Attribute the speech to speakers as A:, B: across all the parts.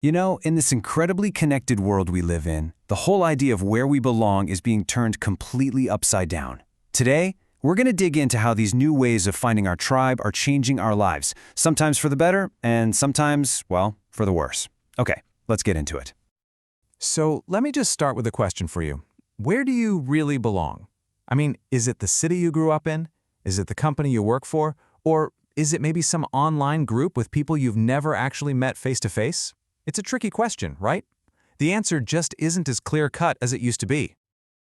A: You know, in this incredibly connected world we live in, the whole idea of where we belong is being turned completely upside down. Today, we're going to dig into how these new ways of finding our tribe are changing our lives, sometimes for the better and sometimes, well, for the worse. Okay, let's get into it.
B: So let me just start with a question for you. Where do you really belong? I mean, is it the city you grew up in? Is it the company you work for? Or is it maybe some online group with people you've never actually met face to face? It's a tricky question, right? The answer just isn't as clear-cut as it used to be.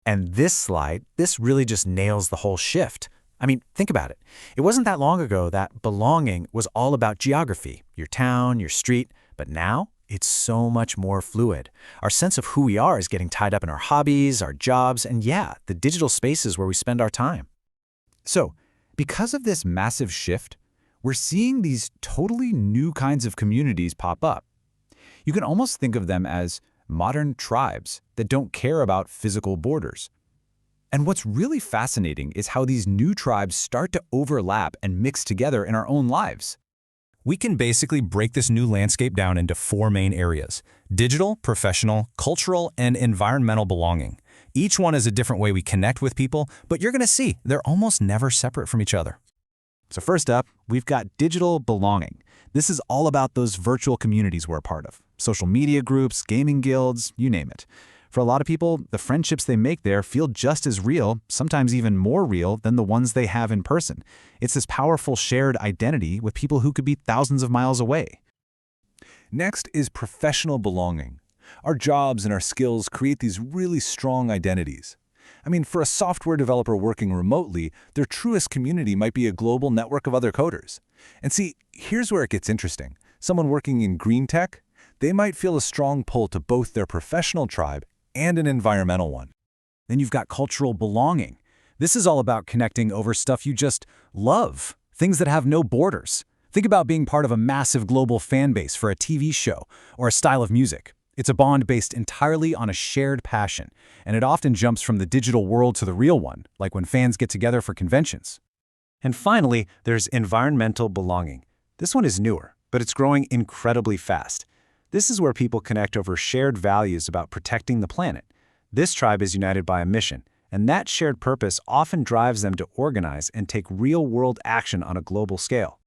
C: And this slide, this really just nails the whole shift. I mean, think about it. It wasn't that long ago that belonging was all about geography, your town, your street, but now it's so much more fluid. Our sense of who we are is getting tied up in our hobbies, our jobs, and yeah, the digital spaces where we spend our time.
D: So, because of this massive shift, we're seeing these totally new kinds of communities pop up. You can almost think of them as modern tribes that don't care about physical borders. And what's really fascinating is how these new tribes start to overlap and mix together in our own lives.
E: We can basically break this new landscape down into four main areas: digital, professional, cultural, and environmental belonging. Each one is a different way we connect with people, but you're going to see they're almost never separate from each other.
D: So first up, we've got digital belonging. This is all about those virtual communities we're a part of. Social media groups, gaming guilds, you name it. For a lot of people, the friendships they make there feel just as real, sometimes even more real, than the ones they have in person. It's this powerful shared identity with people who could be thousands of miles away.
F: Next is professional belonging. Our jobs and our skills create these really strong identities. I mean, for a software developer working remotely, their truest community might be a global network of other coders. And see, here's where it gets interesting. Someone working in green tech, they might feel a strong pull to both their professional tribe and an environmental one.
D: Then you've got cultural belonging. This is all about connecting over stuff you just love, things that have no borders. Think about being part of a massive global fan base for a TV show or a style of music. It's a bond based entirely on a shared passion, and it often jumps from the digital world to the real one, like when fans get together for conventions.
C: And finally, there's environmental belonging. This one is newer, but it's growing incredibly fast. This is where people connect over shared values about protecting the planet. This tribe is united by a mission, and that shared purpose often drives them to organize and take real-world action on a global scale.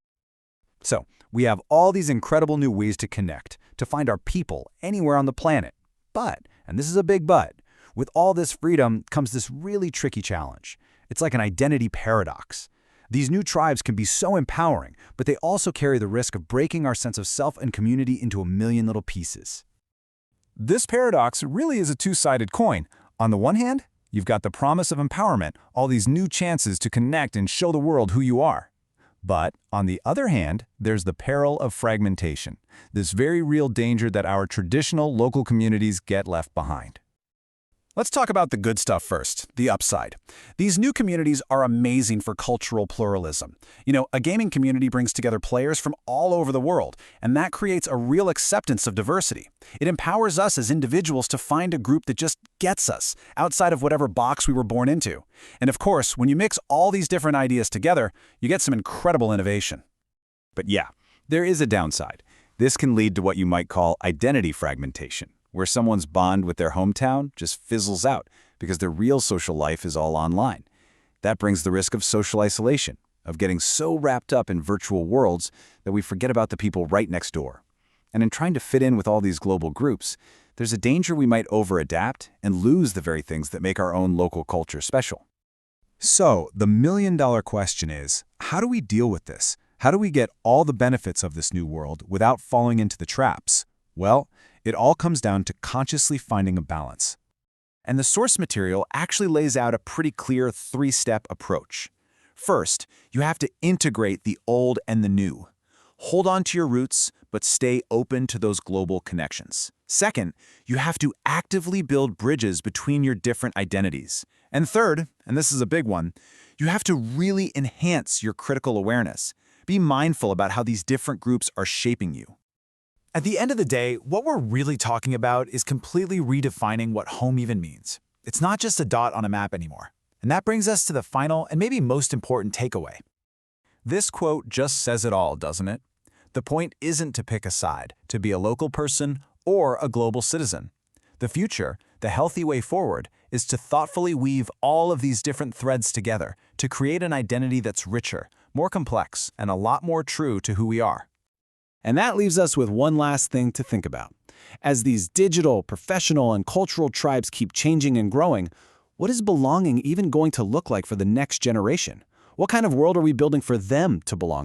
D: So, we have all these incredible new ways to connect, to find our people anywhere on the planet. But, and this is a big but, with all this freedom comes this really tricky challenge. It's like an identity paradox. These new tribes can be so empowering, but they also carry the risk of breaking our sense of self and community into a million little pieces.
F: This paradox really is a two-sided coin. On the one hand, you've got the promise of empowerment, all these new chances to connect and show the world who you are. But, on the other hand, there's the peril of fragmentation, this very real danger that our traditional local communities get left behind.
D: Let's talk about the good stuff first, the upside. These new communities are amazing for cultural pluralism. You know, a gaming community brings together players from all over the world, and that creates a real acceptance of diversity. It empowers us as individuals to find a group that just gets us, outside of whatever box we were born into. And of course, when you mix all these different ideas together, you get some incredible innovation.
F: But yeah, there is a downside. This can lead to what you might call identity fragmentation, where someone's bond with their hometown just fizzles out because their real social life is all online. That brings the risk of social isolation, of getting so wrapped up in virtual worlds that we forget about the people right next door. And in trying to fit in with all these global groups, there's a danger we might over-adapt and lose the very things that make our own local culture special. So, the million-dollar question is, how do we deal with this? How do we get all the benefits of this new world without falling into the traps? Well, it all comes down to consciously finding a balance.
D: And the source material actually lays out a pretty clear three-step approach. First, you have to integrate the old and the new. Hold on to your roots, but stay open to those global connections. Second, you have to actively build bridges between your different identities. And third, and this is a big one, you have to really enhance your critical awareness. Be mindful about how these different groups are shaping you. At the end of the day, what we're really talking about is completely redefining what home even means. It's not just a dot on a map anymore. And that brings us to the final and maybe most important takeaway. This quote just says it all, doesn't it? The point isn't to pick a side, to be a local person or a global citizen. The future, the healthy way forward, is to thoughtfully weave all of these different threads together to create an identity that's richer, more complex, and a lot more true to who we are.
A: And that leaves us with one last thing to think about. As these digital, professional, and cultural tribes keep changing and growing, what is belonging even going to look like for the next generation? What kind of world are we building for them to belong to?